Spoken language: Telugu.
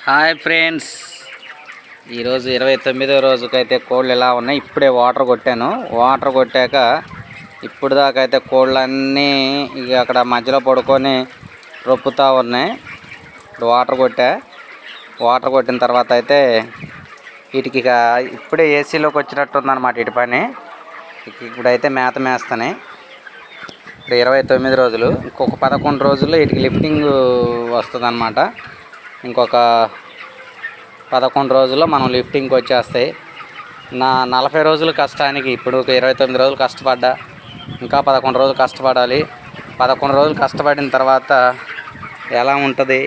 హాయ్ ఫ్రెండ్స్, ఈరోజు 29వ రోజుకైతే కోళ్ళు ఎలా ఉన్నాయి. ఇప్పుడే వాటర్ కొట్టాను. వాటర్ కొట్టాక ఇప్పుడు దాకా అయితే కోళ్ళన్నీ ఇక అక్కడ మధ్యలో పడుకొని రొప్పుతూ ఉన్నాయి. ఇప్పుడు వాటర్ కొట్టిన తర్వాత అయితే వీటికి ఇక ఇప్పుడే ఏసీలోకి వచ్చినట్టుందన్నమాట. ఇటు పని ఇప్పుడైతే మేత మేస్తానే. ఇప్పుడు 29 రోజులు, ఇంకొక 11 రోజుల్లో వీటికి లిఫ్టింగ్ వస్తుంది అన్నమాట. ఇంకొక 11 రోజుల్లో మనం లిఫ్టింగ్కి వచ్చేస్తాయి. నా 40 రోజుల కష్టానికి ఇప్పుడు 29 రోజులు కష్టపడ్డా, ఇంకా 11 రోజులు కష్టపడాలి. 11 రోజులు కష్టపడిన తర్వాత ఎలా ఉంటుంది